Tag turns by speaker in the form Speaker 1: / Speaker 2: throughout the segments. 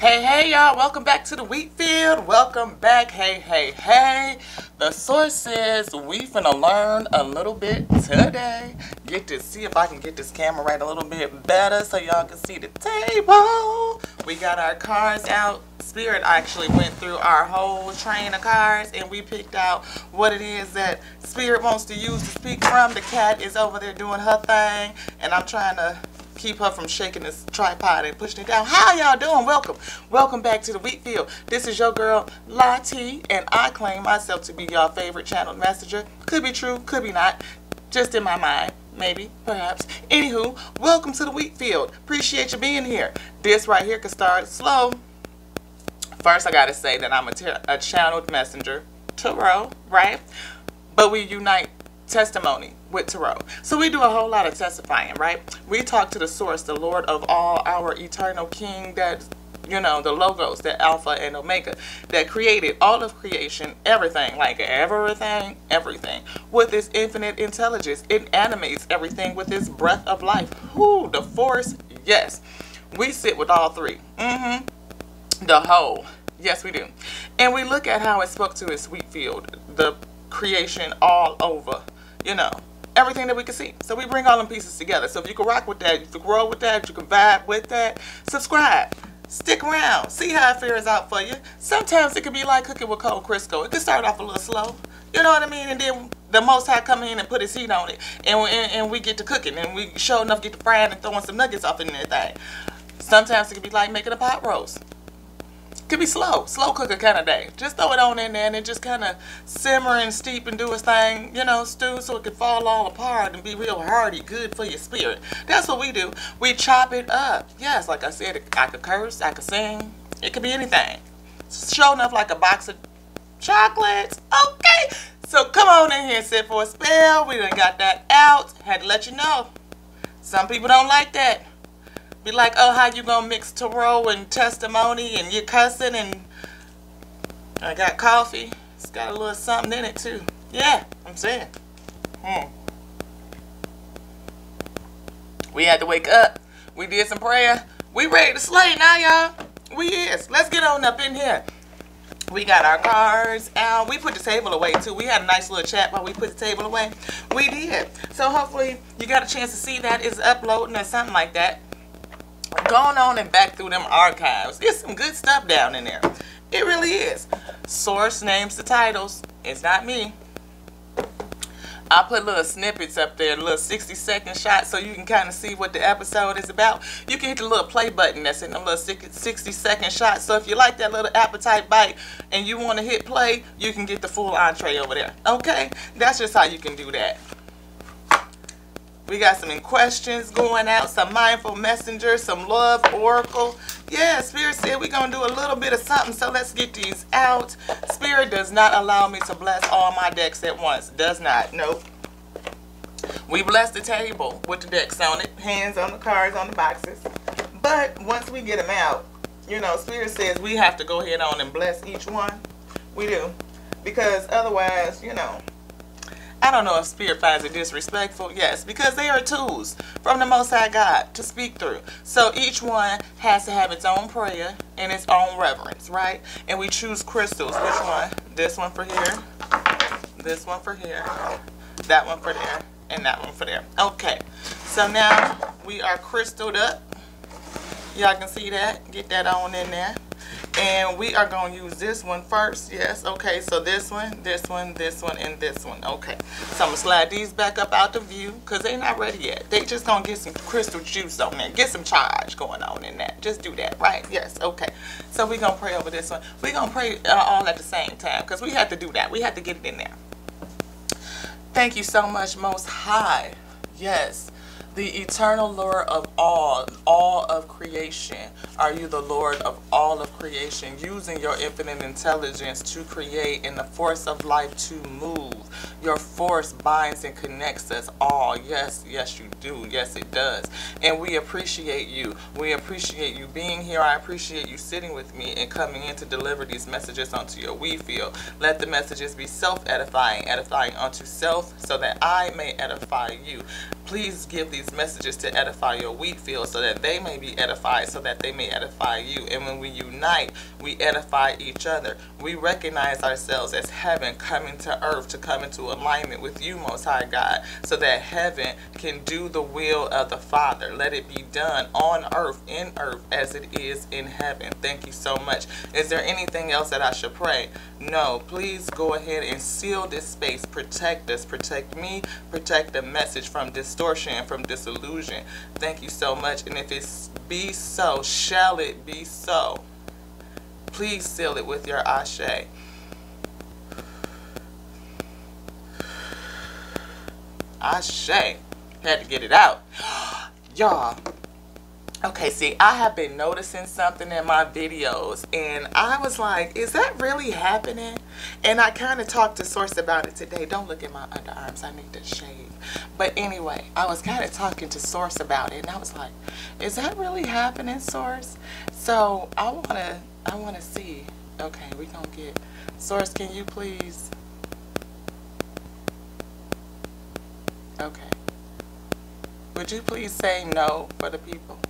Speaker 1: Hey y'all, welcome back to the wheat field. Welcome back. Hey. The source says we finna learn a little bit today. Get to see if I can get this camera right a little bit better so y'all can see the table. We got our cards out. Spirit actually went through our whole train of cards and we picked out what it is that Spirit wants to use to speak from. The cat is over there doing her thing and I'm trying to keep her from shaking this tripod and pushing it down. How y'all doing? Welcome back to the wheat field. This is your girl Lati, and I claim myself to be your favorite channel messenger. Could be true, could be not, just in my mind, maybe, perhaps. Anywho, welcome to the wheat field. Appreciate you being here. This right here could start slow. First, I gotta say that I'm a channeled messenger, tarot, right? But we unite testimony with tarot. So we do a whole lot of testifying, right? We talk to the source, the Lord of all, our eternal King, that, you know, the logos, the Alpha and Omega, that created all of creation, everything, like everything, with its infinite intelligence. It animates everything with its breath of life. Whoo, the force, yes. We sit with all three. The whole. Yes, we do. And we look at how it spoke to its wheat field, the creation all over, you know, everything that we can see. So we bring all them pieces together. So if you can rock with that, you can grow with that, you can vibe with that, subscribe, stick around, see how it fares out for you. Sometimes it can be like cooking with cold Crisco. It can start off a little slow, you know what I mean? And then the Most High come in and put his heat on it, and we get to cooking, and we sure enough get to frying and throwing some nuggets off in everything. Sometimes it can be like making a pot roast. Could be slow cooker kind of day. Just throw it on in there and it just kind of simmer and steep and do its thing, you know, stew so it can fall all apart and be real hearty, good for your spirit. That's what we do. We chop it up. Yes, like I said, I could curse, I could sing. It could be anything. Show enough like a box of chocolates. Okay, so come on in here and sit for a spell. We done got that out. Had to let you know. Some people don't like that. Be like, oh, how you gonna mix tarot and testimony and you're cussing, and I got coffee. It's got a little something in it too. Yeah, I'm saying. We had to wake up. We did some prayer. We ready to slay now, y'all. We is. Let's get on up in here. We got our cards out. We put the table away too. We had a nice little chat while we put the table away. We did. So hopefully you got a chance to see that it's uploading or something like that. Going on and back through them archives. There's some good stuff down in there. It really is. Source names the titles. It's not me. I put little snippets up there, little 60-second shots so you can kind of see what the episode is about. You can hit the little play button that's in the little 60-second shots. So if you like that little appetite bite and you want to hit play, you can get the full entree over there. Okay? That's just how you can do that. We got some questions going out, some mindful messenger, some love oracle. Yeah, Spirit said we're going to do a little bit of something, so let's get these out. Spirit does not allow me to bless all my decks at once. Does not. Nope. We bless the table with the decks on it, hands on the cards, on the boxes. But once we get them out, you know, Spirit says we have to go ahead on and bless each one. We do. Because otherwise, you know, I don't know if Spirit finds it disrespectful. Yes, because they are tools from the Most High God to speak through. So each one has to have its own prayer and its own reverence, right? And we choose crystals. Which one? This one for here. This one for here. That one for there. And that one for there. Okay. So now we are crystalled up. Y'all can see that. Get that on in there. And we are going to use this one first. Yes, okay. So this one, this one, this one, and this one. Okay. So I'm going to slide these back up out the view because they're not ready yet. They just going to get some crystal juice on there. Get some charge going on in that. Just do that, right? Yes, okay. So we're going to pray over this one. We're going to pray all at the same time because we have to do that. We have to get it in there. Thank you so much, Most High. Yes. The eternal Lord of all of creation. Are you the Lord of all of creation, using your infinite intelligence to create and the force of life to move? Your force binds and connects us all. Yes, yes you do. Yes it does. And we appreciate you. We appreciate you being here. I appreciate you sitting with me and coming in to deliver these messages onto your wheat field. Let the messages be self-edifying, edifying unto self so that I may edify you. Please give these messages to edify your wheat field so that they may be edified, so that they may edify you. And when we unite, we edify each other. We recognize ourselves as heaven coming to earth to come into alignment with you, Most High God, so that heaven can do the will of the Father. Let it be done on earth, in earth, as it is in heaven. Thank you so much. Is there anything else that I should pray? No. Please go ahead and seal this space. Protect us. Protect me. Protect the message from distortion, from disillusion. Thank you so much. And if it be so, shall it be so? Please seal it with your ashe. Ashe. Had to get it out. Y'all. Okay, see, I have been noticing something in my videos, and I was like, is that really happening? And I kind of talked to Source about it today. Don't look at my underarms. I need to shave. But anyway, I was kind of talking to Source about it, and I was like, is that really happening, Source? So I want to see. Okay, we're going to get Source. Can you please? Okay. Would you please say no for the people?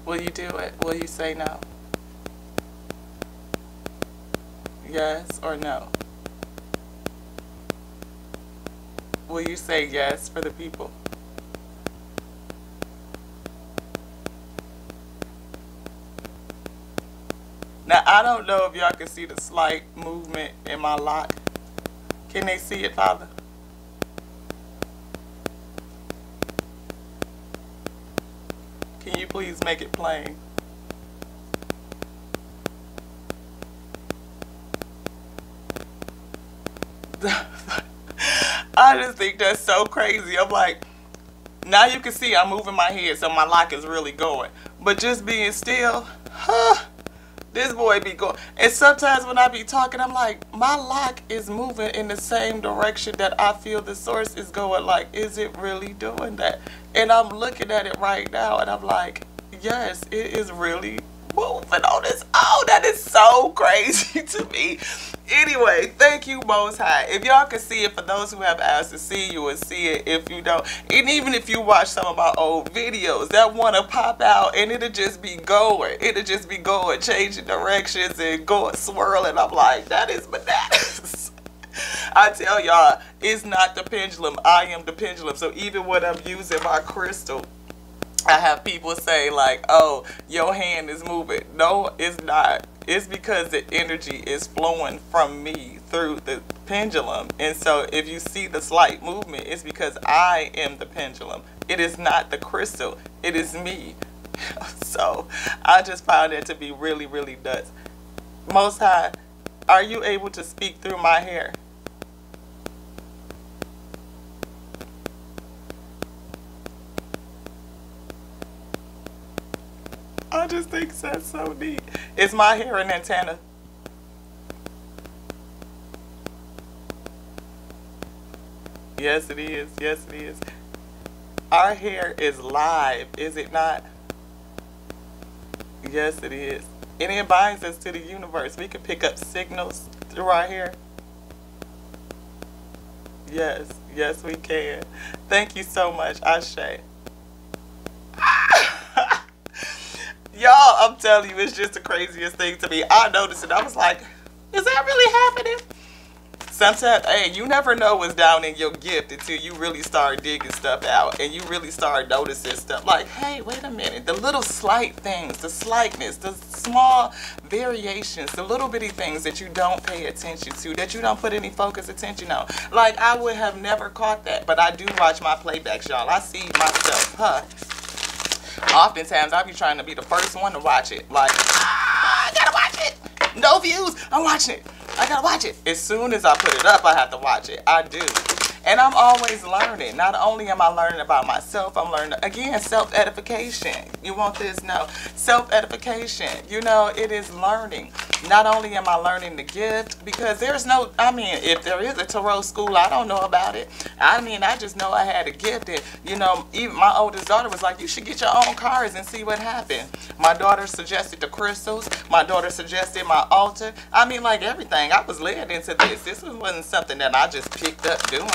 Speaker 1: Will you do it? Will you say no? Yes or no? Will you say yes for the people? Now, I don't know if y'all can see the slight movement in my lock. Can they see it, Father? Can you please make it plain? I just think that's so crazy. I'm like, now you can see I'm moving my head, so my lock is really going. But just being still, this boy be going. And sometimes when I be talking, I'm like, my lock is moving in the same direction that I feel the Source is going. Like, is it really doing that? And I'm looking at it right now, and I'm like, yes, it is really moving on its own. That is so crazy to me. Anyway, thank you, Most High. If y'all can see it, for those who have eyes to see, you will see it. If you don't, and even if you watch some of my old videos, that want to pop out and it'll just be going. It'll just be going, changing directions and going, swirling. I'm like, that is bananas. I tell y'all, it's not the pendulum. I am the pendulum. So even when I'm using my crystal, I have people say like, oh, your hand is moving. No, it's not. It's because the energy is flowing from me through the pendulum. And so if you see the slight movement, it's because I am the pendulum. It is not the crystal. It is me. So I just found that to be really, really nuts. Most High, are you able to speak through my hair? I just think that's so neat. Is my hair an antenna? Yes, it is. Yes, it is. Our hair is live, is it not? Yes, it is. And it binds us to the universe. We can pick up signals through our hair. Yes, yes, we can. Thank you so much, Ashe. Y'all, I'm telling you, it's just the craziest thing to me. I noticed it. I was like, is that really happening? Sometimes, hey, you never know what's down in your gift until you really start digging stuff out and you really start noticing stuff. Like, hey, wait a minute. The little slight things, the slightness, the small variations, the little bitty things that you don't pay attention to, that you don't put any focus attention on. Like, I would have never caught that, but I do watch my playbacks, y'all. I see myself, Oftentimes, I be trying to be the first one to watch it. Like, I gotta watch it. No views, I'm watching it. I gotta watch it. As soon as I put it up, I have to watch it. I do. And I'm always learning. Not only am I learning about myself, I'm learning, again, self-edification. You want this? No. Self-edification. You know, it is learning. Not only am I learning the gift, because there's no, I mean, if there is a tarot school, I don't know about it. I mean, I just know I had a gift. And, you know, even my oldest daughter was like, you should get your own cards and see what happened. My daughter suggested the crystals. My daughter suggested my altar. I mean, like everything. I was led into this. This wasn't something that I just picked up doing.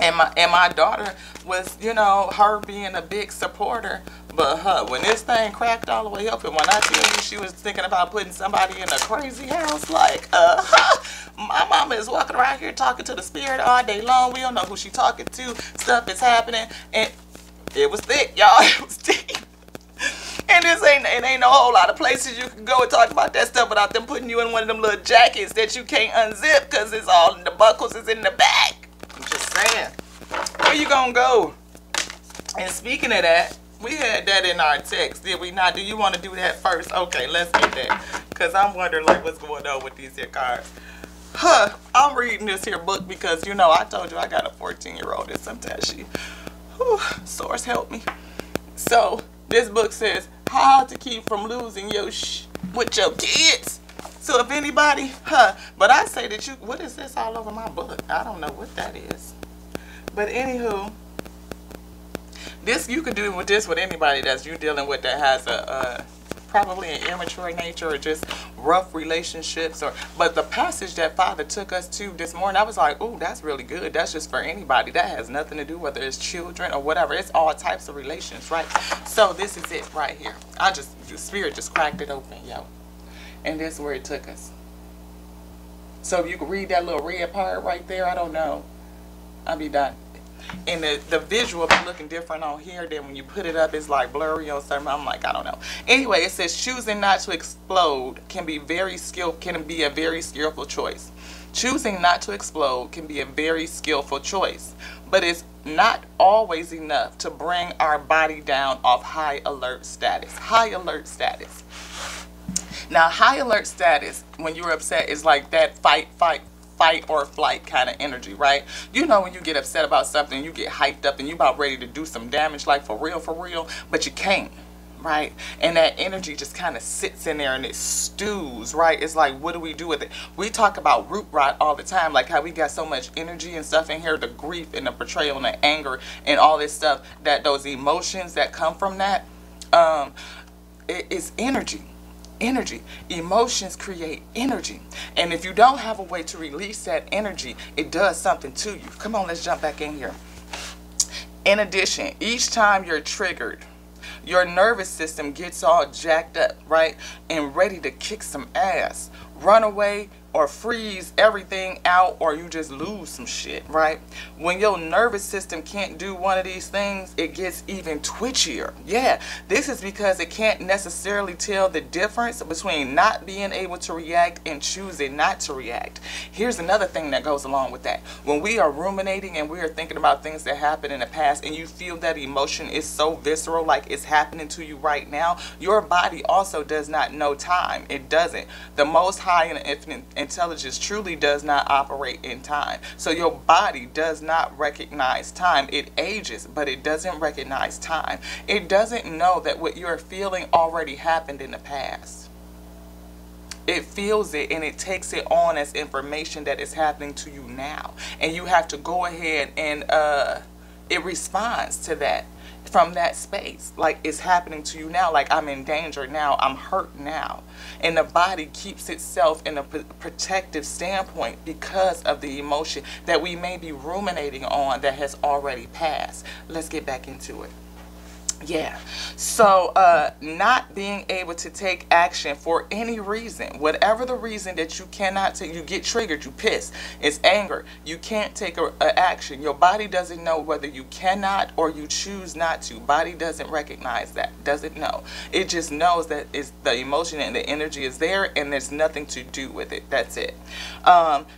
Speaker 1: And my daughter was, you know, her being a big supporter. But when this thing cracked all the way up, and when I tell you she was thinking about putting somebody in a crazy house, like, my mama is walking around here talking to the spirit all day long. We don't know who she talking to. Stuff is happening. And it was thick, y'all. It was deep. And it ain't no whole lot of places you can go and talk about that stuff without them putting you in one of them little jackets that you can't unzip because it's all in the buckles is in the back. I'm just saying. Where you gonna go? And speaking of that, we had that in our text, did we not? Do you want to do that first? Okay, let's get that. Because I'm wondering, like, what's going on with these here cards. I'm reading this here book because, you know, I told you I got a 14-year-old and sometimes she, source help me. So, this book says, how to keep from losing your with your kids. So, if anybody, but I say that you, what is this all over my book? I don't know what that is. But anywho, this you could do with this with anybody that's you dealing with that has a probably an immature nature or just rough relationships. But the passage that Father took us to this morning, I was like, oh, that's really good. That's just for anybody. That has nothing to do whether it's children or whatever. It's all types of relations, right? So this is it right here. The Spirit just cracked it open, yo. And this is where it took us. So if you could read that little red part right there, I don't know. I'll be done. And the visual be looking different on here. Then when you put it up, it's like blurry or something. I'm like, I don't know. Anyway, it says choosing not to explode can be a very skillful choice. Choosing not to explode can be a very skillful choice, but it's not always enough to bring our body down off high alert status. High alert status. Now, high alert status, when you're upset, is like that fight or flight kind of energy, right? You know, when you get upset about something, you get hyped up and you about ready to do some damage, like for real, but you can't, right? And that energy just kind of sits in there and it stews, right? It's like, what do we do with it? We talk about root rot all the time, like how we got so much energy and stuff in here, the grief and the betrayal and the anger and all this stuff, that those emotions that come from that, it's energy. Emotions create energy, and if you don't have a way to release that energy, it does something to you. Come on, let's jump back in here. In addition, each time you're triggered, your nervous system gets all jacked up, right, and ready to kick some ass, run away or freeze everything out, or you just lose some shit, right? When your nervous system can't do one of these things, it gets even twitchier. Yeah, this is because it can't necessarily tell the difference between not being able to react and choosing not to react. Here's another thing that goes along with that. When we are ruminating and we are thinking about things that happened in the past, and you feel that emotion is so visceral, like it's happening to you right now, your body also does not know time. It doesn't. The Most High and infinite intelligence truly does not operate in time. So your body does not recognize time. It ages, but it doesn't recognize time. It doesn't know that what you're feeling already happened in the past. It feels it and it takes it on as information that is happening to you now. And you have to go ahead and it responds to that from that space. Like, it's happening to you now. Like, I'm in danger now. I'm hurt now. And the body keeps itself in a protective standpoint because of the emotion that we may be ruminating on that has already passed. Let's get back into it. Yeah, so not being able to take action for any reason, whatever the reason that you cannot take, you get triggered, you piss, it's anger, you can't take a action. Your body doesn't know whether you cannot or you choose not to. Body doesn't recognize that, doesn't know. It just knows that it's the emotion and the energy is there and there's nothing to do with it. That's it.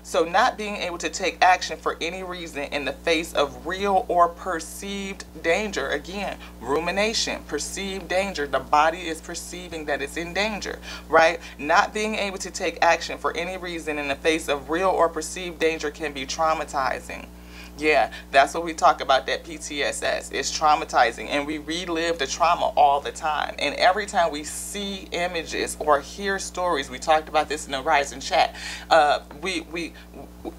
Speaker 1: So not being able to take action for any reason in the face of real or perceived danger. Again, rumination, perceived danger. The body is perceiving that it's in danger, right? Not being able to take action for any reason in the face of real or perceived danger can be traumatizing. Yeah, that's what we talk about, that PTSS. It's traumatizing, and we relive the trauma all the time. And every time we see images or hear stories, we talked about this in the Rising Chat,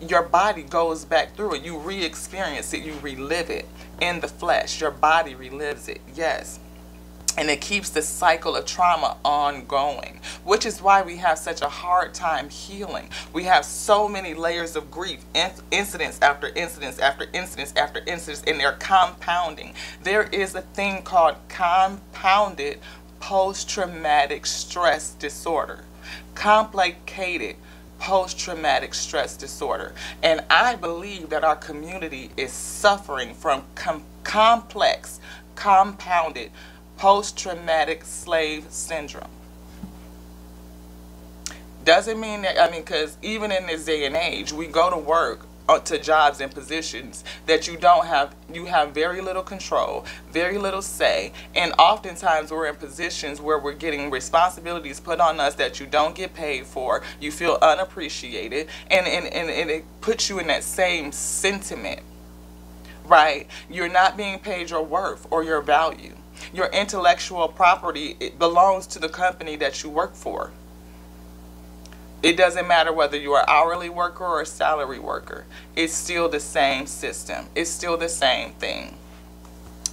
Speaker 1: your body goes back through it. You re-experience it. You relive it in the flesh. Your body relives it. Yes. And it keeps the cycle of trauma ongoing. which is why we have such a hard time healing. We have so many layers of grief, incidents after incidents after incidents after incidents, and they're compounding. There is a thing called compounded post-traumatic stress disorder. Complicated post-traumatic stress disorder. And I believe that our community is suffering from complex, compounded post-traumatic slave syndrome. Doesn't mean that, I mean, because even in this day and age, we go to work to jobs and positions that you have very little control, very little say, and oftentimes we're in positions where we're getting responsibilities put on us that you don't get paid for. You feel unappreciated, and it puts you in that same sentiment, right? You're not being paid your worth or your value. Your intellectual property, it belongs to the company that you work for. It doesn't matter whether you're an hourly worker or a salary worker. It's still the same system. It's still the same thing,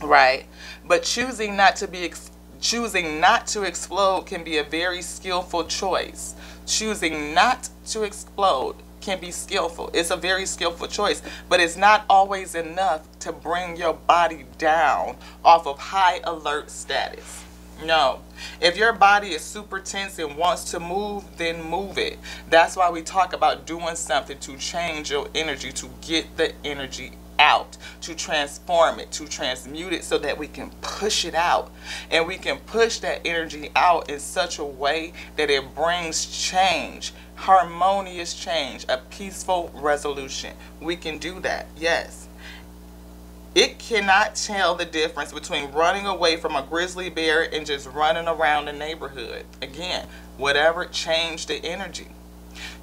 Speaker 1: right? But choosing not to explode can be a very skillful choice. Choosing not to explode can be skillful. It's a very skillful choice, but it's not always enough to bring your body down off of high alert status. No. If your body is super tense and wants to move, then move it. That's why we talk about doing something to change your energy, to get the energy out, to transform it, to transmute it so that we can push it out. And we can push that energy out in such a way that it brings change, harmonious change, a peaceful resolution. We can do that, yes. It cannot tell the difference between running away from a grizzly bear and just running around the neighborhood. Again, whatever, change the energy.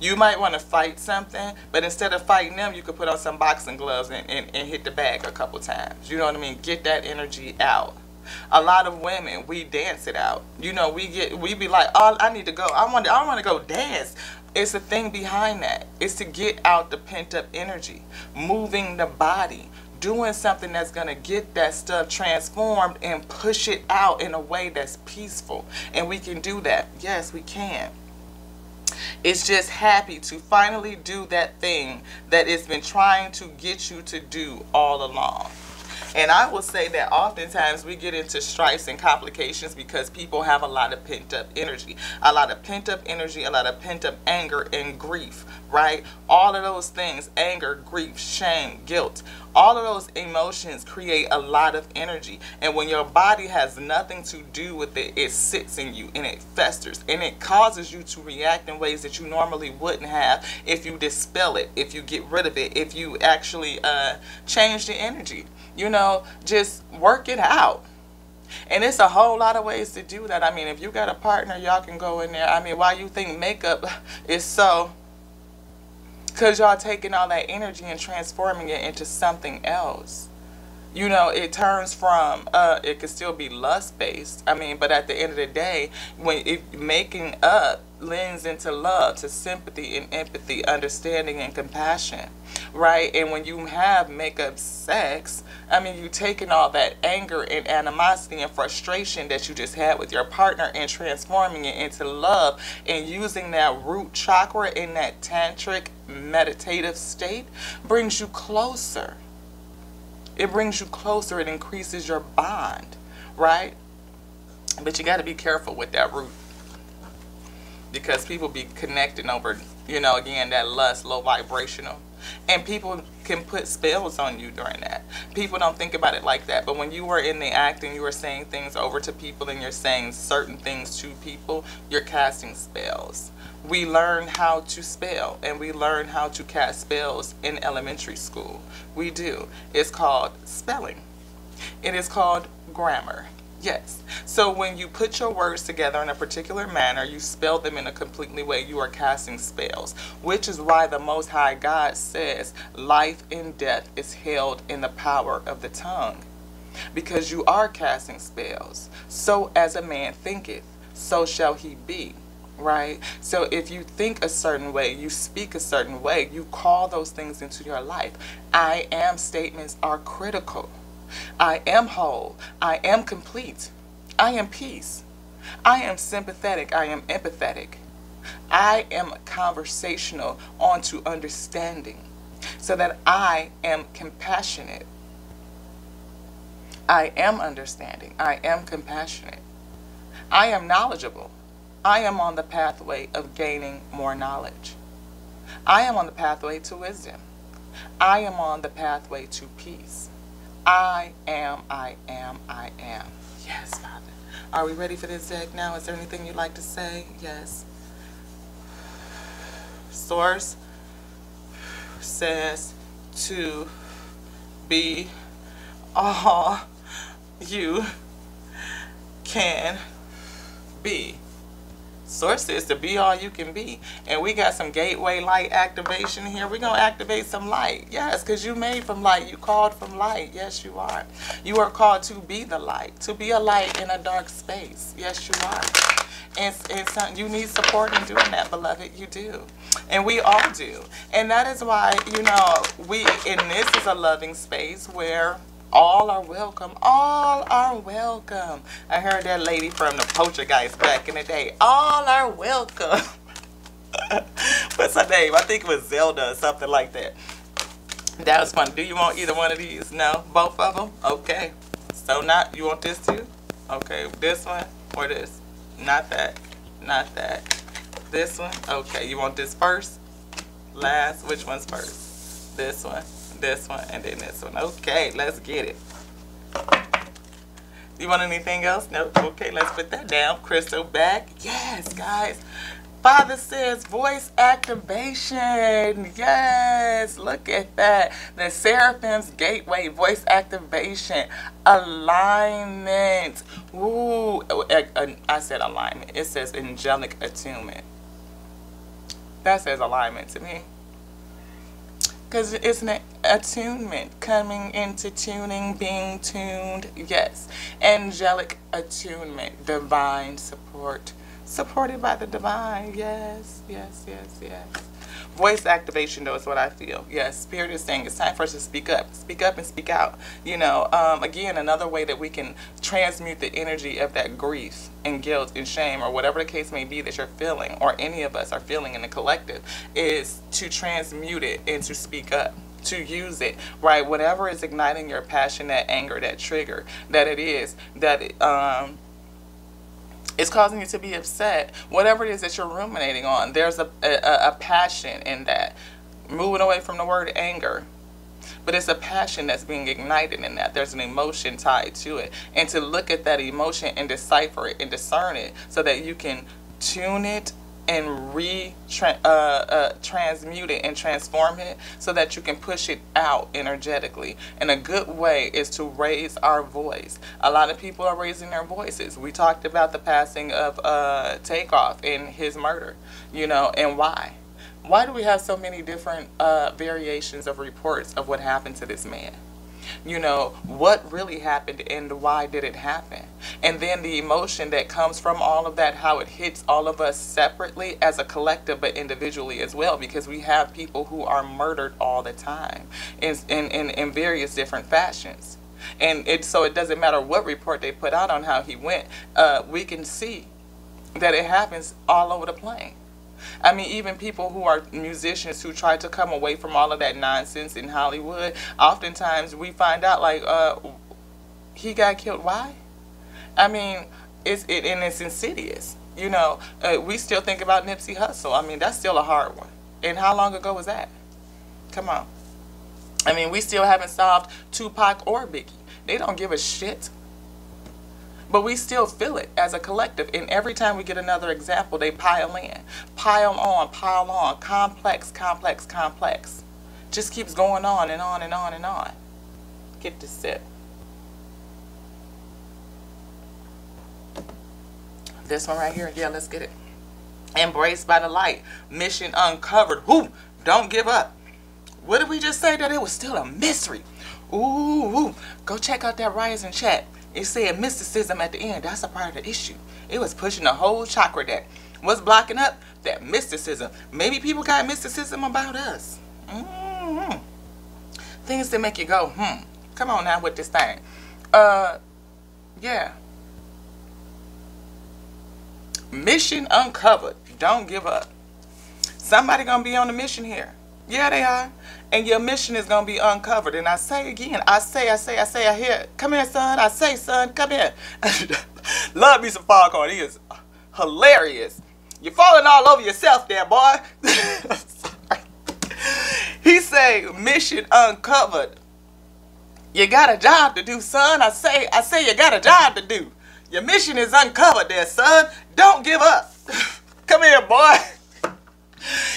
Speaker 1: You might want to fight something, but instead of fighting them, you could put on some boxing gloves and hit the bag a couple times. You know what I mean? Get that energy out. A lot of women, we dance it out. You know, we be like, oh, I need to go. I want to go dance. It's the thing behind that. It's to get out the pent up energy, moving the body, doing something that's going to get that stuff transformed and push it out in a way that's peaceful. And we can do that. Yes, we can. It's just happy to finally do that thing that it's been trying to get you to do all along. And I will say that oftentimes we get into strifes and complications because people have a lot of pent-up energy. A lot of pent-up energy, a lot of pent-up anger and grief, right? All of those things, anger, grief, shame, guilt, all of those emotions create a lot of energy. And when your body has nothing to do with it, it sits in you and it festers. And it causes you to react in ways that you normally wouldn't have if you dispel it, if you get rid of it, if you actually change the energy. You know, just work it out. And it's a whole lot of ways to do that. I mean, if you got a partner, y'all can go in there. I mean, why you think makeup is so... Because y'all taking all that energy and transforming it into something else. You know, it turns from, it could still be lust-based. I mean, but at the end of the day, making up lends into love, to sympathy and empathy, understanding and compassion, right? And when you have make-up sex, I mean, you taking all that anger and animosity and frustration that you just had with your partner and transforming it into love and using that root chakra in that tantric meditative state brings you closer. It brings you closer. It increases your bond, right? But you got to be careful with that root, because people be connecting over, you know, again, that lust, low vibrational. And people can put spells on you during that. People don't think about it like that. But when you were in the act and you were saying things over to people and you're saying certain things to people, you're casting spells. We learn how to spell and we learn how to cast spells in elementary school. We do. It's called spelling. It is called grammar. Yes. So when you put your words together in a particular manner, you spell them in a completely way, you are casting spells. Which is why the Most High God says life and death is held in the power of the tongue. Because you are casting spells. So as a man thinketh, so shall he be. Right? So if you think a certain way, you speak a certain way, you call those things into your life. I am statements are critical. I am whole. I am complete. I am peace. I am sympathetic. I am empathetic. I am conversational onto understanding so that I am compassionate. I am understanding. I am compassionate. I am knowledgeable. I am on the pathway of gaining more knowledge. I am on the pathway to wisdom. I am on the pathway to peace. I am. Yes, Father. Are we ready for this deck now? Is there anything you'd like to say? Yes. Source says to be all you can be. Source says to be all you can be. And we got some gateway light activation here. We're going to activate some light. Yes, because you made from light. You called from light. Yes, you are. You are called to be the light. To be a light in a dark space. Yes, you are. And you need support in doing that, beloved. You do. And we all do. And that is why, you know, this is a loving space where all are welcome. All are welcome. I heard that lady from the Poltergeist back in the day. All are welcome. What's her name? I think it was Zelda or something like that. That was fun. Do you want either one of these? No? Both of them? Okay. So you want this too? Okay. This one or this? Not that. Not that. This one? Okay. You want this first? Last? Which one's first? This one, and then this one. Okay, let's get it. You want anything else? No? Okay, let's put that down. Crystal back. Yes, guys. Father says voice activation. Yes, look at that. The Seraphim's Gateway voice activation. Alignment. Ooh, I said alignment. It says angelic attunement. That says alignment to me. Because it's an attunement, coming into tuning, being tuned. Yes. Angelic attunement, divine support. Supported by the divine. Yes, yes, yes, yes. Voice activation, though, is what I feel. Yes, Spirit is saying it's time for us to speak up. Speak up and speak out. You know, again, another way that we can transmute the energy of that grief and guilt and shame or whatever the case may be that you're feeling or any of us are feeling in the collective is to transmute it and to speak up. To use it, right? Whatever is igniting your passion, that anger, that trigger, that it is, that it's causing you to be upset. Whatever it is that you're ruminating on, there's a passion in that. Moving away from the word anger. But it's a passion that's being ignited in that. There's an emotion tied to it. And to look at that emotion and decipher it and discern it so that you can tune it and transmute it and transform it so that you can push it out energetically. And a good way is to raise our voice. A lot of people are raising their voices. We talked about the passing of Takeoff and his murder, you know, and why. Why do we have so many different variations of reports of what happened to this man? You know, what really happened and why did it happen? And then the emotion that comes from all of that, how it hits all of us separately as a collective but individually as well, because we have people who are murdered all the time in various different fashions. And so it doesn't matter what report they put out on how he went, we can see that it happens all over the plane. I mean, even people who are musicians who try to come away from all of that nonsense in Hollywood, oftentimes we find out, like, he got killed. Why? I mean, it's insidious. You know, we still think about Nipsey Hussle. I mean, that's still a hard one. And how long ago was that? Come on. I mean, we still haven't solved Tupac or Biggie. They don't give a shit. But we still feel it as a collective. And every time we get another example, they pile in. Pile on. Complex, complex, complex. Just keeps going on and on and on and on. Get to sip. This one right here. Yeah, let's get it. Embraced by the light. Mission uncovered. Whoo! Don't give up. What did we just say? That it was still a mystery. Ooh. Go check out that Rising chat. It said mysticism at the end. That's a part of the issue. It was pushing the whole chakra deck. What's blocking up? That mysticism. Maybe people got mysticism about us. Things that make you go, Come on now with this thing. Yeah. Mission uncovered. Don't give up. Somebody gonna be on a mission here. Yeah, they are. And your mission is gonna be uncovered. And I say again, I hear, come here, son. I say, son, come here. Love me some Farrakhan. He is hilarious. You're falling all over yourself there, boy. He say, mission uncovered. You got a job to do, son. I say you got a job to do. Your mission is uncovered there, son. Don't give up. Come here, boy.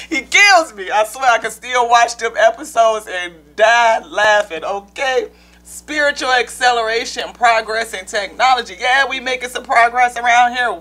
Speaker 1: He kills me. I swear I can still watch them episodes and die laughing, okay? Spiritual acceleration, progress, and technology. Yeah, we making some progress around here.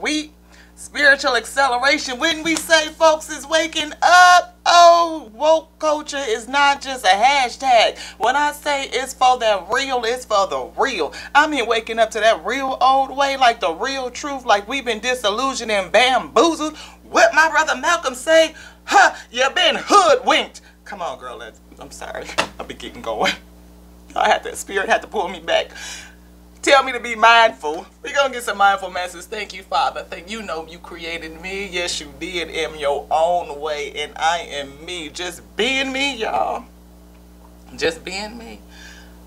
Speaker 1: Spiritual acceleration. When we say folks is waking up, oh, woke culture is not just a hashtag. When I say it's for the real, it's for the real. I mean waking up to that real old way, like the real truth, like we've been disillusioned and bamboozled. What my brother Malcolm say? Huh, you been hoodwinked. Come on, girl. I'm sorry. I'll be getting going. Spirit had to pull me back. Tell me to be mindful. We're going to get some mindful messages. Thank you, Father. Thank you. Know you created me. Yes, you did in your own way. And I am me. Just being me, y'all. Just being me.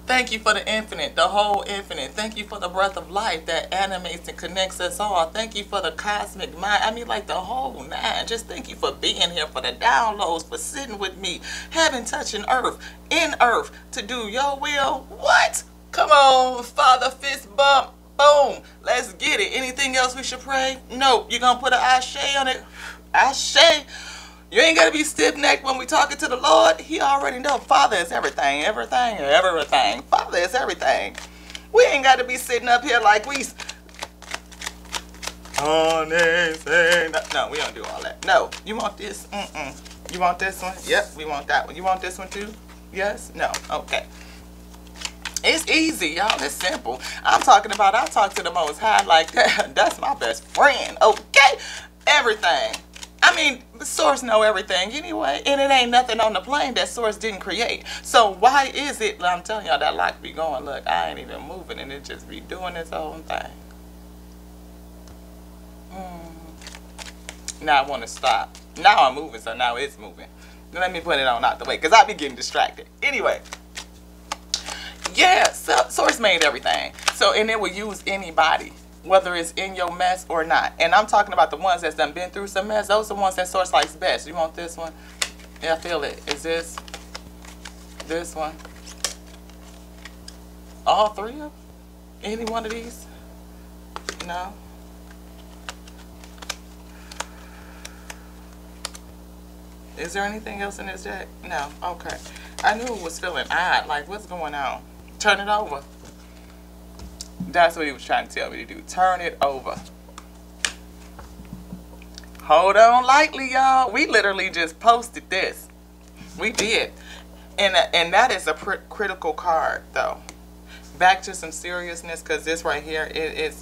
Speaker 1: Thank you for the infinite, the whole infinite. Thank you for the breath of life that animates and connects us all. Thank you for the cosmic mind. I mean, like the whole nine. Just thank you for being here, for the downloads, for sitting with me, having touching earth, in earth, to do your will. What? Come on, Father, fist bump. Boom. Let's get it. Anything else we should pray? No. You're going to put an ashe on it? Ashe. You ain't got to be stiff-necked when we talking to the Lord. He already know. Father is everything, everything, everything. Father is everything. We ain't got to be sitting up here like we... No, we don't do all that. No. You want this? You want this one? Yep, we want that one. You want this one too? Yes? No? Okay. It's easy, y'all. It's simple. I talk to the Most High like that. That's my best friend. Okay? Everything. I mean, the Source know everything anyway, and it ain't nothing on the plane that Source didn't create. So why is it, I'm telling y'all, that lock be going, look, I ain't even moving, and it just be doing its own thing. Now I want to stop. Now I'm moving, so now it's moving. Let me put it on out the way, because I be getting distracted. Anyway. Yeah, so Source made everything. So, and it will use anybody, whether it's in your mess or not. And I'm talking about the ones that's done been through some mess. Those are the ones that Source likes best. You want this one? Yeah, I feel it. Is this one? All three of them? Any one of these? No? Is there anything else in this deck? No. Okay. I knew it was feeling odd. Like, what's going on? Turn it over. That's what he was trying to tell me to do. Turn it over. Hold on lightly, y'all. We literally just posted this. We did. And that is a critical card, though. Back to some seriousness, because this right here,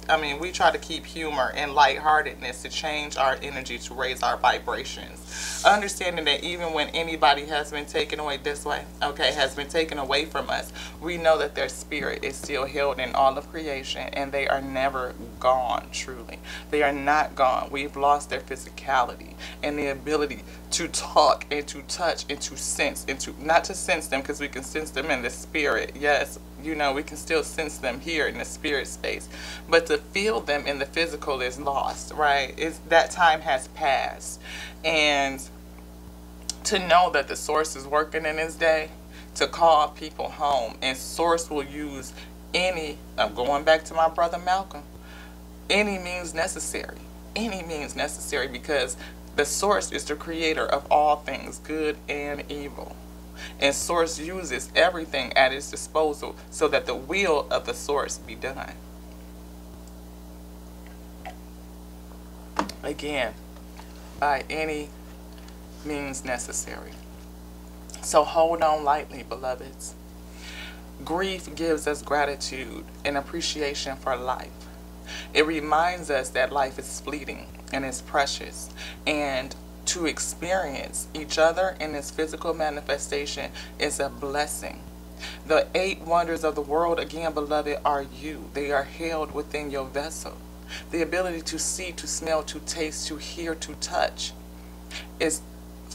Speaker 1: I mean, we try to keep humor and lightheartedness to change our energy, to raise our vibrations. Understanding that even when anybody has been taken away this way, okay, has been taken away from us, we know that their spirit is still held in all of creation, and they are never gone, truly. They are not gone. We've lost their physicality and the ability to talk and to touch and to sense, and to, not to sense them because we can sense them in the spirit, yes. You know, we can still sense them here in the spirit space. But to feel them in the physical is lost, right? That time has passed. And to know that the Source is working in his day to call people home. And Source will use any, I'm going back to my brother Malcolm, any means necessary. Any means necessary, because the Source is the creator of all things, good and evil. And Source uses everything at its disposal so that the will of the Source be done. Again, by any means necessary. So hold on lightly, beloveds. Grief gives us gratitude and appreciation for life. It reminds us that life is fleeting and is precious, and to experience each other in this physical manifestation is a blessing. The 8 wonders of the world, again, beloved, are you. They are held within your vessel. The ability to see, to smell, to taste, to hear, to touch is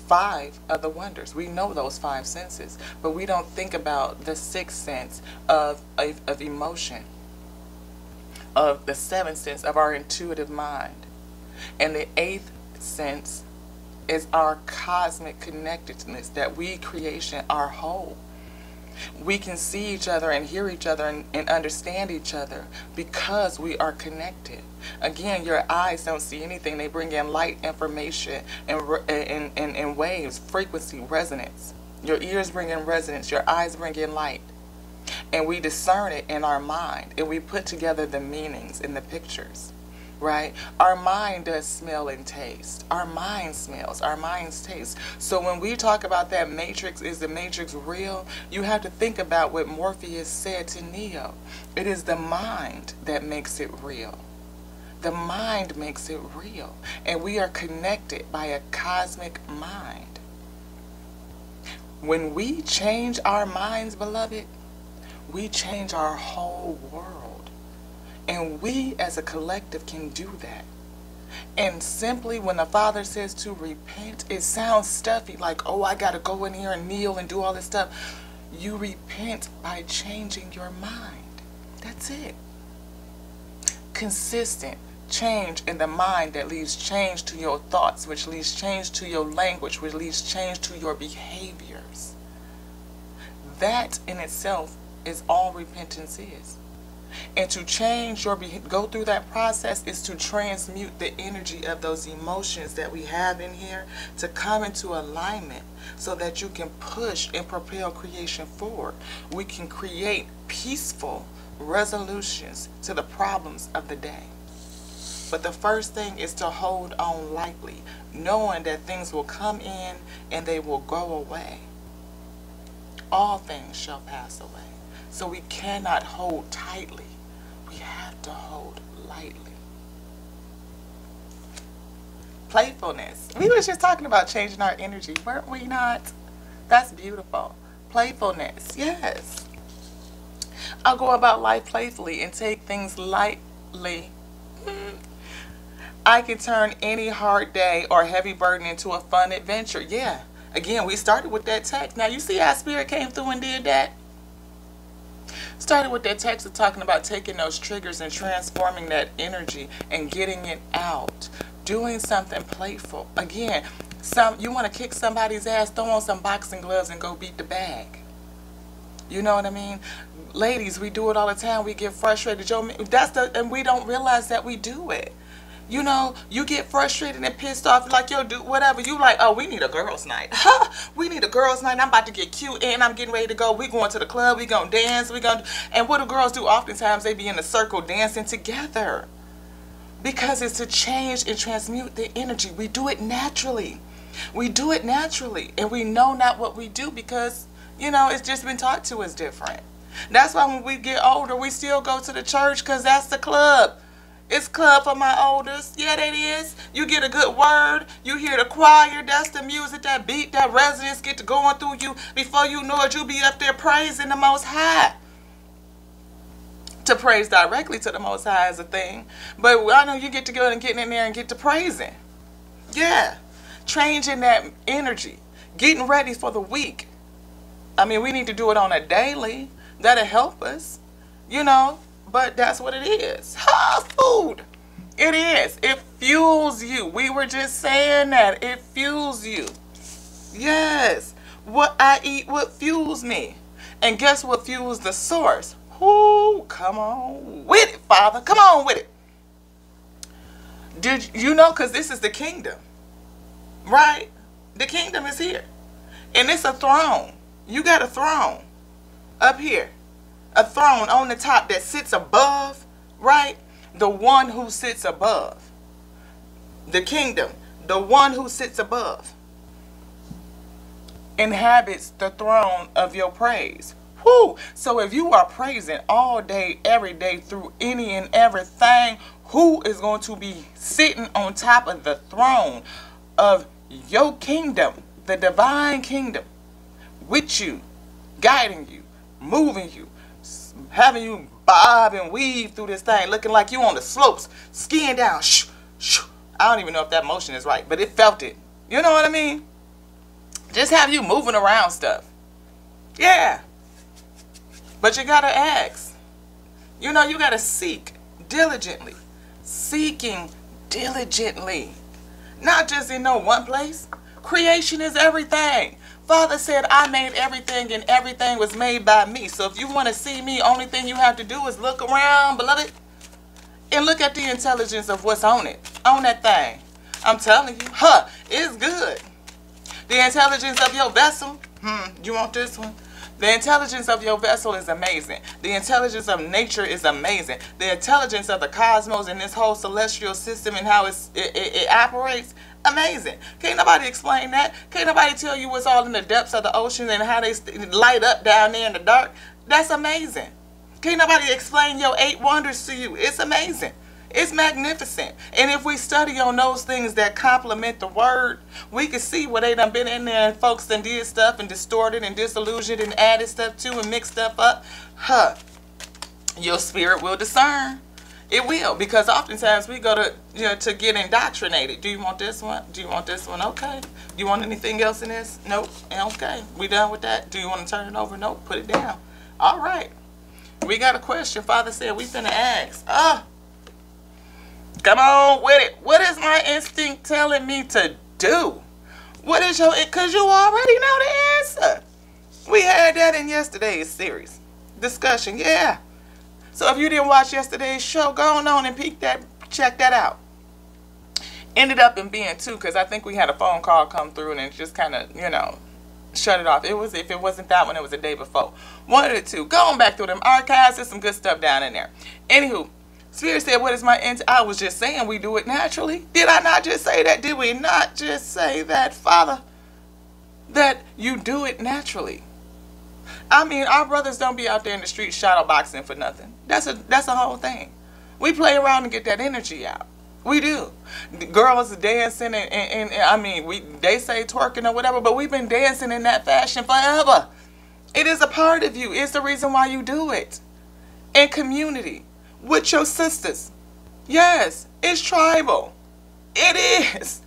Speaker 1: 5 of the wonders. We know those 5 senses, but we don't think about the 6th sense of emotion, of the 7th sense of our intuitive mind. And the 8th sense is our cosmic connectedness, that we creation are whole. We can see each other and hear each other and understand each other because we are connected. Again, your eyes don't see anything. They bring in light, information, and waves, frequency, resonance. Your ears bring in resonance. Your eyes bring in light. And we discern it in our mind. And we put together the meanings in the pictures. Right? Our mind does smell and taste. Our mind smells. Our minds taste. So when we talk about that matrix, is the matrix real? You have to think about what Morpheus said to Neo. It is the mind that makes it real. The mind makes it real. And we are connected by a cosmic mind. When we change our minds, beloved, we change our whole world. And we as a collective can do that. And simply when the Father says to repent, it sounds stuffy, like, oh, I got to go in here and kneel and do all this stuff. You repent by changing your mind. That's it. Consistent change in the mind that leads change to your thoughts, which leads change to your language, which leads change to your behaviors. That in itself is all repentance is. And to change your go through that process is to transmute the energy of those emotions that we have in here to come into alignment so that you can push and propel creation forward. We can create peaceful resolutions to the problems of the day. But the first thing is to hold on lightly, knowing that things will come in and they will go away. All things shall pass away. So we cannot hold tightly. We have to hold lightly. Playfulness. We were just talking about changing our energy, weren't we not? That's beautiful. Playfulness, yes. I'll go about life playfully and take things lightly. I can turn any hard day or heavy burden into a fun adventure. Yeah. Again, we started with that text. Now you see how Spirit came through and did that? Started with that text of talking about taking those triggers and transforming that energy and getting it out. Doing something playful. Again, you want to kick somebody's ass, throw on some boxing gloves and go beat the bag. You know what I mean? Ladies, we do it all the time. We get frustrated. And we don't realize that we do it. You know, you get frustrated and pissed off, like, yo, do whatever. You like, oh, we need a girls' night. We need a girls' night. I'm about to get cute and I'm getting ready to go. We going to the club. We going to dance. And what do girls do? Oftentimes they be in a circle dancing together. Because it's to change and transmute the energy. We do it naturally. We do it naturally. And we know not what we do because, you know, it's just been taught to us different. That's why when we get older, we still go to the church because that's the club. It's club for my oldest. Yeah, that is. You get a good word. You hear the choir. That's the music, that beat, that resonance get to going through you. Before you know it, you'll be up there praising the Most High. To praise directly to the Most High is a thing. But I know you get to go and get in there and get to praising. Yeah. Changing that energy. Getting ready for the week. I mean, we need to do it on a daily. That'll help us. You know. But that's what it is. Food. It is. It fuels you. We were just saying that. It fuels you. Yes. What I eat, what fuels me. And guess what fuels the source? Ooh, come on with it, Father. Come on with it. Did you know? Because this is the kingdom. Right? The kingdom is here. And it's a throne. You got a throne up here. A throne on the top that sits above, right? The one who sits above. The kingdom, the one who sits above, inhabits the throne of your praise. Whoo! So if you are praising all day, every day, through any and everything, who is going to be sitting on top of the throne of your kingdom, the divine kingdom, with you, guiding you, moving you, having you bob and weave through this thing looking like you on the slopes, skiing down. Shoo, shoo. I don't even know if that motion is right, but it felt it. You know what I mean? Just have you moving around stuff. Yeah. But you gotta ask. You know, you gotta seek diligently. Seeking diligently. Not just in no one place. Creation is everything. Father said, I made everything and everything was made by me. So if you want to see me, only thing you have to do is look around, beloved, and look at the intelligence of what's on it. On that thing. I'm telling you, it's good. The intelligence of your vessel, you want this one? The intelligence of your vessel is amazing. The intelligence of nature is amazing. The intelligence of the cosmos and this whole celestial system and how it operates, amazing. Can't nobody explain that. Can't nobody tell you what's all in the depths of the ocean and how they light up down there in the dark. That's amazing. Can't nobody explain your 8 wonders to you. It's amazing. It's magnificent. And if we study on those things that complement the word, we can see where they done been in there and folks done did stuff and distorted and disillusioned and added stuff to and mixed stuff up. Your spirit will discern. It will, because oftentimes we go to, to get indoctrinated. Do you want this one? Do you want this one? Okay. Do you want anything else in this? Nope. Okay. We done with that? Do you want to turn it over? Nope. Put it down. All right. We got a question. Father said we finna ask. Come on with it. What is my instinct telling me to do? What is your, because you already know the answer. We had that in yesterday's series. Discussion, yeah. So if you didn't watch yesterday's show, go on and check that out. Ended up in being 2, because I think we had a phone call come through and it just kind of, shut it off. If it wasn't that one, it was the day before. One of the two. Going back through them archives, there's some good stuff down in there. Anywho, Spirit said, what is my I was just saying we do it naturally. Did I not just say that? Did we not just say that, Father? That you do it naturally. I mean, our brothers don't be out there in the street shadow boxing for nothing. That's a whole thing. We play around and get that energy out. We do. The girls are dancing and I mean, they say twerking or whatever, but we've been dancing in that fashion forever. It is a part of you. It's the reason why you do it. In community. With your sisters. Yes, it's tribal. It is.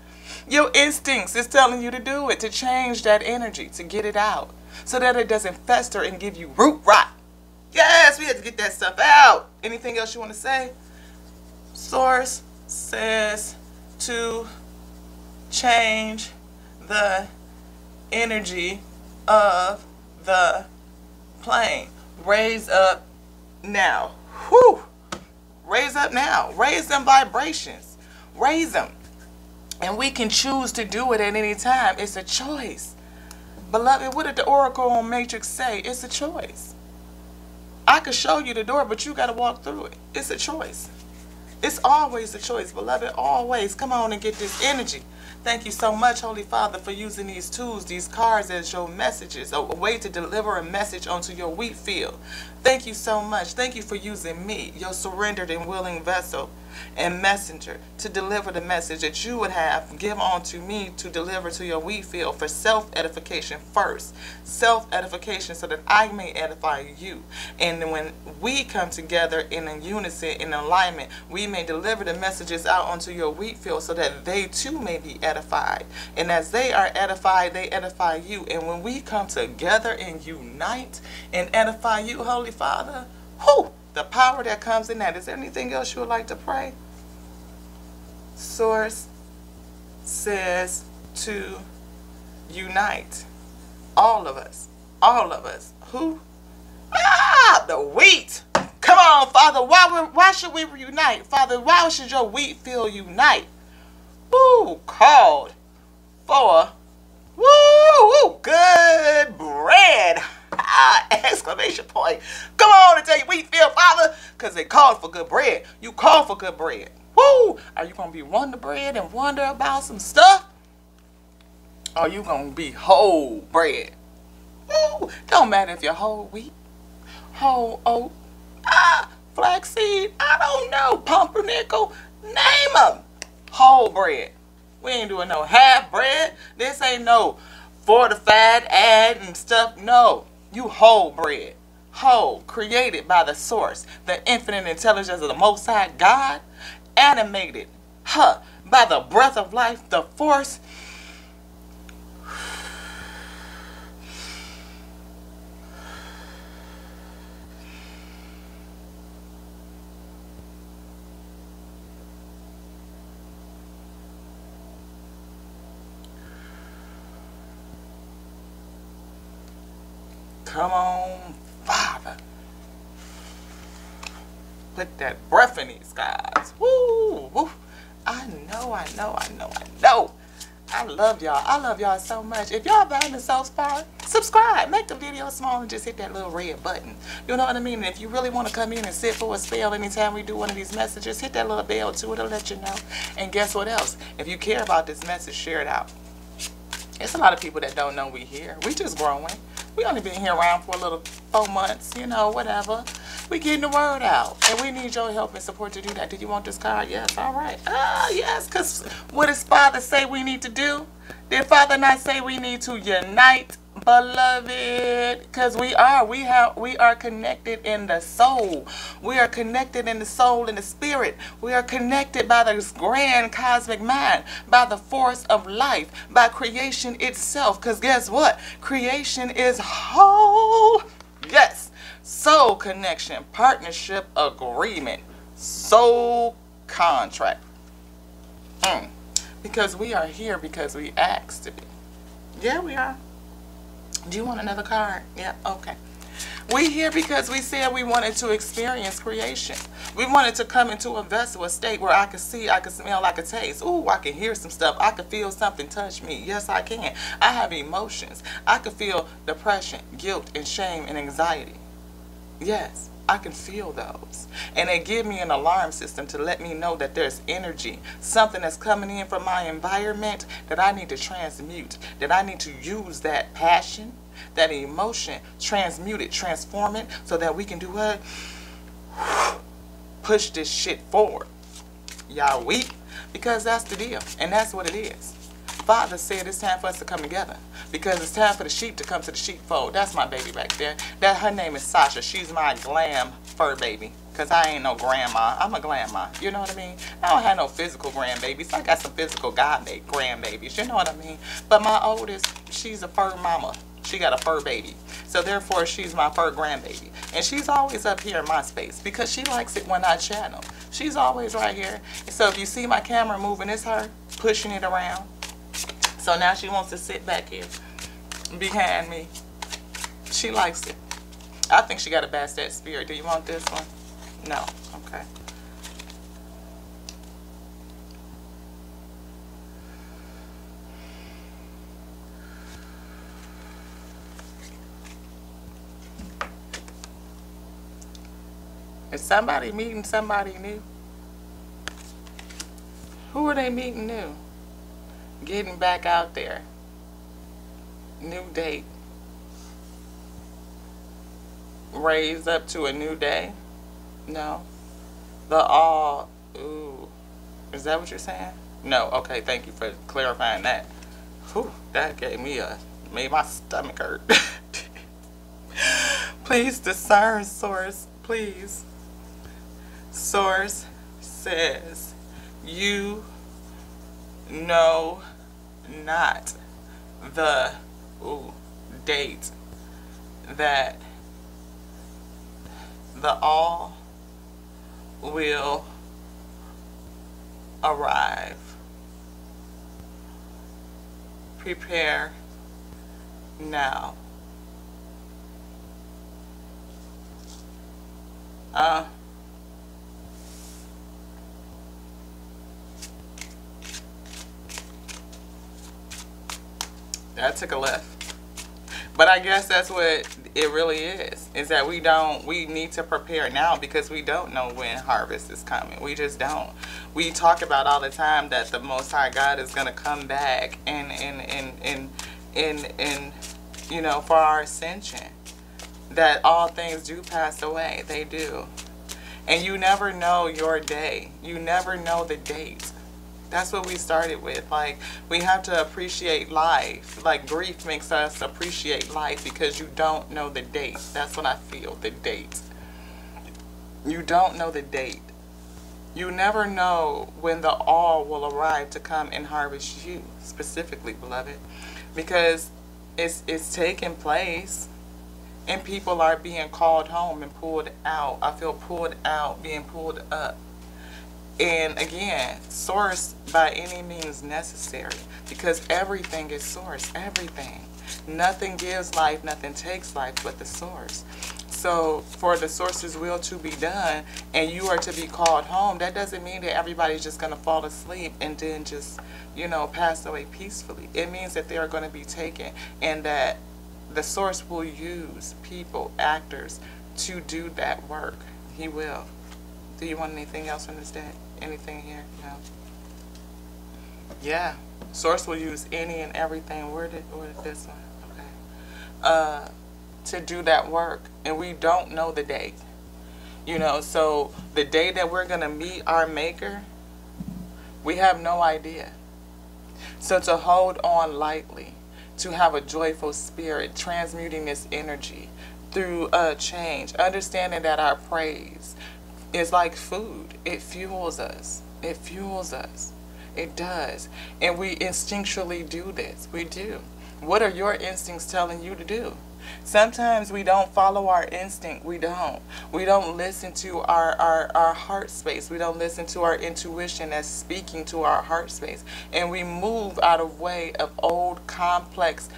Speaker 1: Your instincts is telling you to do it, to change that energy, to get it out, so that it doesn't fester and give you root rot. Yes, we had to get that stuff out. Anything else you want to say? Source says to change the energy of the plane. Raise up now. Whew. Raise up now. Raise them vibrations. Raise them. And we can choose to do it at any time. It's a choice. Beloved, what did the Oracle on Matrix say? It's a choice. I could show you the door, but you got to walk through it. It's a choice. It's always a choice, beloved. Always. Come on and get this energy. Thank you so much, Holy Father, for using these tools, these cards as your messages, a way to deliver a message onto your wheat field. Thank you so much. Thank you for using me, your surrendered and willing vessel and messenger, to deliver the message that you would have give onto me to deliver to your wheat field for self-edification first. Self-edification so that I may edify you. And when we come together in a unison, in alignment, we may deliver the messages out onto your wheat field so that they too may be edified. And as they are edified, they edify you. And when we come together and unite and edify you, Holy Father, whoo, the power that comes in that. Is there anything else you would like to pray? Source says to unite. All of us. All of us. Who? The wheat. Come on, Father. Why should we reunite? Father, why should your wheat field unite? Woo, called for good bread. Exclamation point. Come on and tell you wheat field, Father, because they called for good bread. You called for good bread. Woo! Are you going to be wonder bread and wonder about some stuff? Or are you going to be whole bread? Woo! Don't matter if you're whole wheat, whole oat, flaxseed, I don't know, pumpernickel, name them. Whole bread. We ain't doing no half bread. This ain't no fortified ad and stuff. No. You whole bread. whole, created by the source, the infinite intelligence of the Most High God, animated, by the breath of life, the force. Come on, Father. Put that breath in these guys. Woo, woo. I know. I love y'all. I love y'all so much. If y'all vibing so far, subscribe. Make the video small and just hit that little red button. You know what I mean? And if you really want to come in and sit for a spell anytime we do one of these messages, hit that little bell too. It'll let you know. And guess what else? If you care about this message, share it out. It's a lot of people that don't know we here. We just growing. We only been here around for a little 4 months, you know, whatever. We getting the word out. And we need your help and support to do that. Do you want this card? Yes. All right. Yes, because what does Father say we need to do? Did Father not say we need to unite, beloved? Because we are connected in the soul. We are connected in the soul and the spirit. We are connected by this grand cosmic mind, by the force of life, by creation itself. Because guess what? Creation is whole. Yes. Soul connection, partnership, agreement, soul contract. Because we are here because we asked to be. Yeah, we are. Do you want another card? Yeah, okay. We here because we said we wanted to experience creation. We wanted to come into a vessel, a state where I could see, I could smell, I could taste. Ooh, I can hear some stuff. I could feel something touch me. Yes, I can. I have emotions. I could feel depression, guilt, and shame, and anxiety. Yes, I can feel those. And they give me an alarm system to let me know that there's energy, something that's coming in from my environment that I need to transmute, that I need to use that passion, that emotion, transmute it, transform it, so that we can do what? Push this shit forward. Y'all weak? Because that's the deal. And that's what it is. Father said it's time for us to come together because it's time for the sheep to come to the sheepfold. That's my baby back there. Her name is Sasha. She's my glam fur baby because I ain't no grandma. I'm a grandma. You know what I mean? I don't have no physical grandbabies. I got some physical God-made grandbabies. You know what I mean? But my oldest, she's a fur mama. She got a fur baby. So therefore, she's my fur grandbaby. And she's always up here in my space because she likes it when I channel. She's always right here. And so if you see my camera moving, it's her pushing it around. So now she wants to sit back here behind me. She likes it. I think she got a Bastet spirit. Do you want this one? No. Okay. Is somebody meeting somebody new? Who are they meeting new? Getting back out there. New date. Raised up to a new day. No. Ooh. Is that what you're saying? No. Okay, thank you for clarifying that. Whew, that made my stomach hurt. Please discern, Source. Please. Source says, you know not the date that the all will arrive. Prepare now. That took a left. But I guess that's what it really is that we need to prepare now because we don't know when harvest is coming. We just don't. We talk about all the time that the Most High God is going to come back and you know, for our ascension. That all things do pass away. They do. And you never know your day. You never know the date. That's what we started with. Like, we have to appreciate life. Like, grief makes us appreciate life because you don't know the date. That's what I feel, the date. You don't know the date. You never know when the all will arrive to come and harvest you, specifically, beloved. Because it's taking place and people are being called home and pulled out. I feel pulled out, being pulled up. And again, source by any means necessary, because everything is source, everything. Nothing gives life, nothing takes life but the source. So for the source's will to be done and you are to be called home, that doesn't mean that everybody's just going to fall asleep and then just, you know, pass away peacefully. It means that they are going to be taken and that the source will use people, actors, to do that work. He will. Do you want anything else on this deck? Anything here? No. Yeah. Source will use any and everything. Where did this one? Okay. To do that work. And we don't know the date. You know, so the day that we're going to meet our maker, we have no idea. So to hold on lightly, to have a joyful spirit, transmuting this energy through a change, understanding that our praise is like food. It fuels us. It fuels us. It does. And we instinctually do this. We do. What are your instincts telling you to do? Sometimes we don't follow our instinct. We don't. We don't listen to our heart space. We don't listen to our intuition that's speaking to our heart space. And we move out of way of old, complex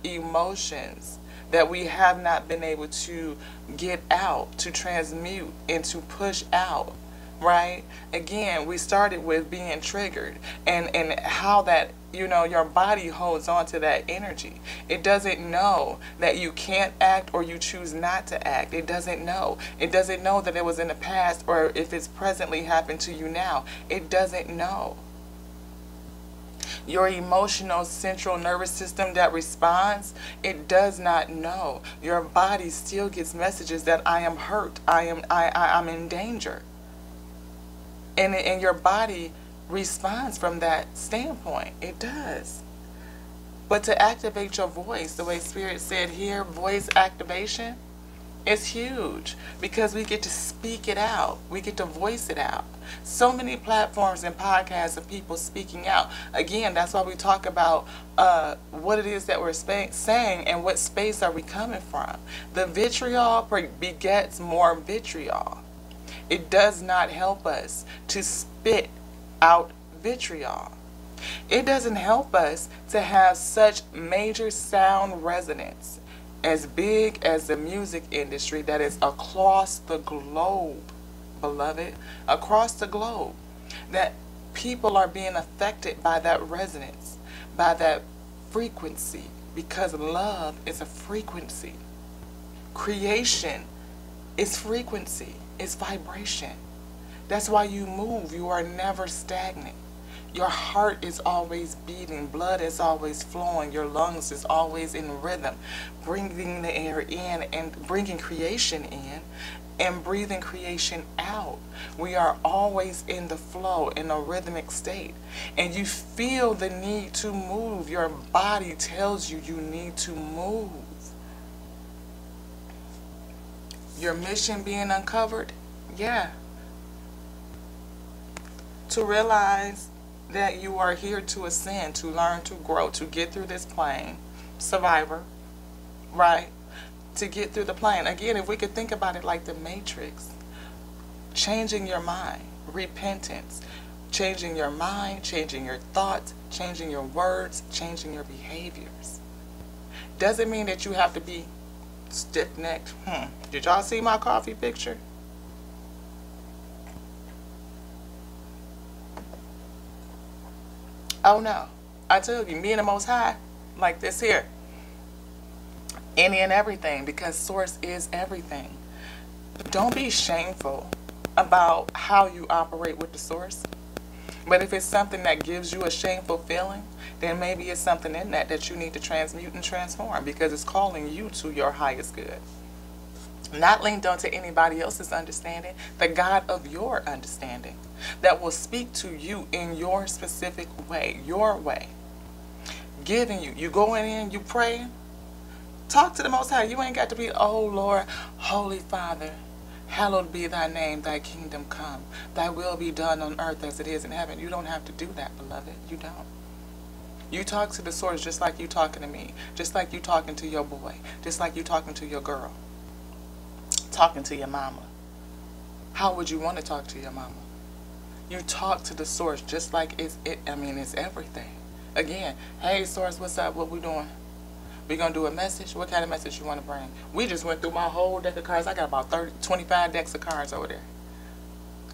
Speaker 1: emotions that we have not been able to get out, to transmute, and to push out, right? Again, we started with being triggered and how that, you know, your body holds on to that energy. It doesn't know that you can't act or you choose not to act. It doesn't know. It doesn't know that it was in the past or if it's presently happened to you now. It doesn't know. Your emotional central nervous system that responds, it does not know. Your body still gets messages that I am hurt, I'm in danger. And your body responds from that standpoint. It does. But to activate your voice, the way Spirit said here, voice activation, is huge because we get to speak it out. We get to voice it out. So many platforms and podcasts of people speaking out. Again, that's why we talk about what it is that we're saying and what space are we coming from. The vitriol begets more vitriol. It does not help us to spit out vitriol. It doesn't help us to have such major sound resonance as big as the music industry that is across the globe, beloved, across the globe, that people are being affected by that resonance, by that frequency, because love is a frequency. Creation is frequency, it's vibration. That's why you move. You are never stagnant. Your heart is always beating. Blood is always flowing. Your lungs is always in rhythm. Bringing the air in and bringing creation in and breathing creation out. We are always in the flow, in a rhythmic state. And you feel the need to move. Your body tells you you need to move. Your mission being uncovered? Yeah. To realize that you are here to ascend, to learn, to grow, to get through this plane. Survivor, right? To get through the plane. Again, if we could think about it like the Matrix, changing your mind, repentance, changing your mind, changing your thoughts, changing your words, changing your behaviors. Doesn't mean that you have to be stiff-necked. Did y'all see my coffee picture? Oh no, I told you, me and the Most High, like this here. Any and everything, because source is everything. Don't be shameful about how you operate with the source. But if it's something that gives you a shameful feeling, then maybe it's something in that you need to transmute and transform because it's calling you to your highest good. not linked onto anybody else's understanding, the God of your understanding that will speak to you in your specific way, your way, giving you going in, you praying, talk to the Most High. You ain't got to be, oh Lord, Holy Father, hallowed be thy name, thy kingdom come, thy will be done on earth as it is in heaven. You don't have to do that, beloved. You don't. You talk to the source just like you talking to me, just like you talking to your boy, just like you talking to your girl, talking to your mama. How would you want to talk to your mama? You talk to the source just like it's everything. Again, hey source, what's up? What we doing? We gonna do a message? What kind of message you want to bring? We just went through my whole deck of cards. I got about 25 decks of cards over there.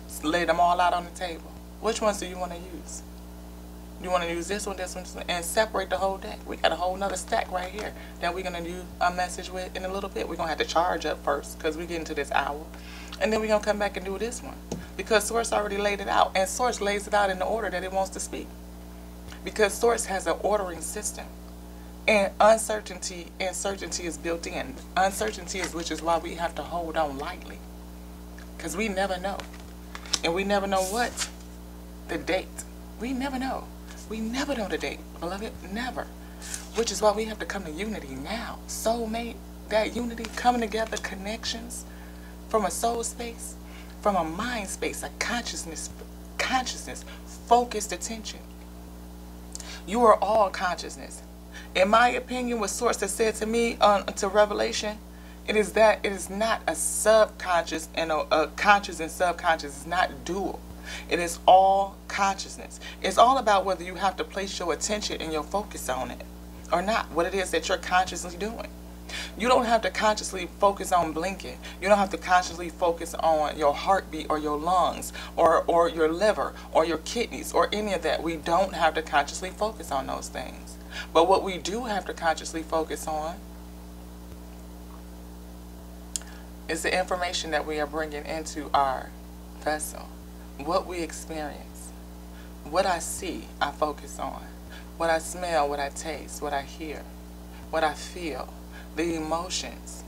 Speaker 1: Just laid them all out on the table. Which ones do you want to use? You want to use this one, and separate the whole deck. We got a whole nother stack right here that we're going to do a message with in a little bit. We're going to have to charge up first because we get into this hour. And then we're going to come back and do this one. Because Source already laid it out. And Source lays it out in the order that it wants to speak. Because Source has an ordering system. And uncertainty and certainty is built in. Uncertainty is which is why we have to hold on lightly. Because we never know. And we never know what? The date. We never know. We never know the date, beloved. Never. Which is why we have to come to unity now. Soulmate, that unity, coming together, connections from a soul space, from a mind space, a consciousness, focused attention. You are all consciousness. In my opinion, what Source has said to me to Revelation, it is not a subconscious and a conscious and subconscious. It's not dual. It is all consciousness. It's all about whether you have to place your attention and your focus on it or not, what it is that you're consciously doing. You don't have to consciously focus on blinking. You don't have to consciously focus on your heartbeat or your lungs or your liver or your kidneys or any of that. We don't have to consciously focus on those things. But what we do have to consciously focus on is the information that we are bringing into our vessel. What we experience. What I see, I focus on. What I smell, what I taste, what I hear, what I feel, the emotions,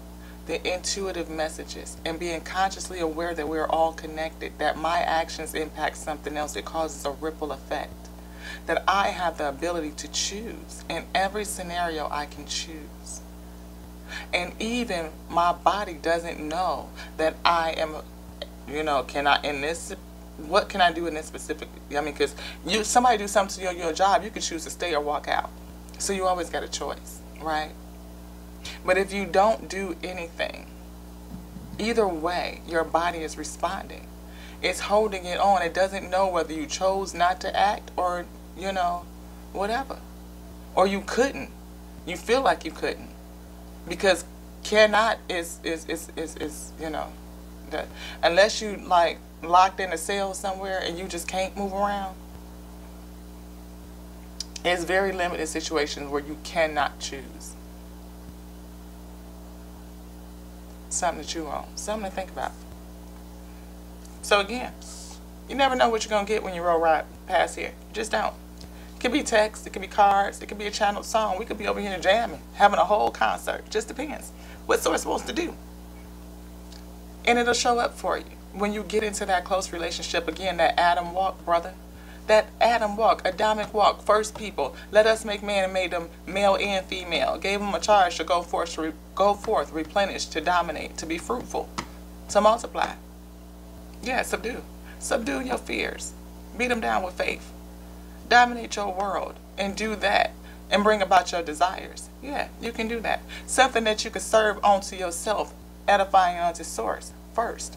Speaker 1: the intuitive messages, and being consciously aware that we're all connected, that my actions impact something else. It causes a ripple effect. That I have the ability to choose. In every scenario, I can choose. And even my body doesn't know that I am, what can I do in this specific, because somebody do something to your job, you can choose to stay or walk out. So you always got a choice, right? But if you don't do anything, either way, your body is responding. It's holding it on. It doesn't know whether you chose not to act or, whatever. Or you couldn't. You feel like you couldn't. Because cannot is that unless you locked in a cell somewhere and you just can't move around. It's very limited situations where you cannot choose. Something to chew on. Something to think about. So again, you never know what you're going to get when you roll right past here. You just don't. It could be text, it could be cards, it could be a channeled song. We could be over here jamming, having a whole concert. Just depends what Source wants to do. And it'll show up for you. When you get into that close relationship, again, that Adam walk, brother. That Adam walk, Adamic walk, first people. Let us make man and made them male and female. Gave them a charge to go forth, replenish, to dominate, to be fruitful, to multiply. Yeah, subdue. Subdue your fears. Beat them down with faith. Dominate your world and do that and bring about your desires. Yeah, you can do that. Something that you can serve onto yourself, edifying onto Source first.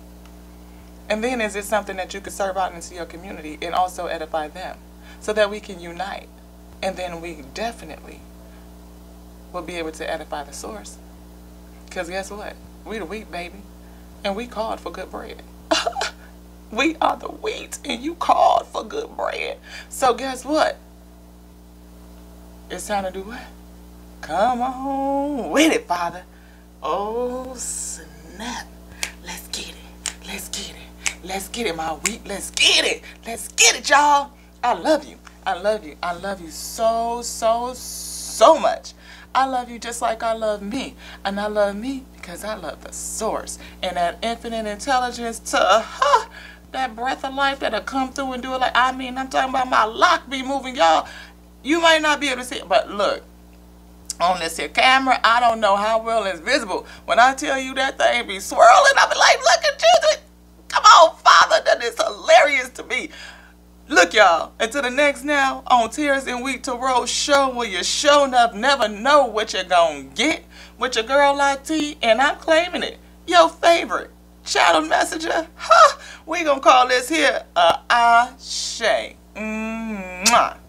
Speaker 1: And then is it something that you could serve out into your community and also edify them so that we can unite. And then we definitely will be able to edify the Source. Because guess what? We the wheat, baby. And we called for good bread. We are the wheat and you called for good bread. So guess what? It's time to do what? Come on with it, Father. Oh, snap. Let's get it. Let's get it. Let's get it, my wheat. Let's get it. Let's get it, y'all. I love you. I love you. I love you so, so, so much. I love you just like I love me. And I love me because I love the source. And that infinite intelligence to that breath of life that'll come through and do it like, I mean, I'm talking about my lock be moving, y'all. You might not be able to see it, but look. On this here camera, I don't know how well it's visible. When I tell you that thing be swirling, I be like, look at you. Come on, Father. That is hilarious to me. Look, y'all. Until the next now on Tears in Week Tarot show, where you sure enough never know what you're going to get with your girl IT, and I'm claiming it. Your favorite channel messenger. We going to call this here a Ashe. Mwah.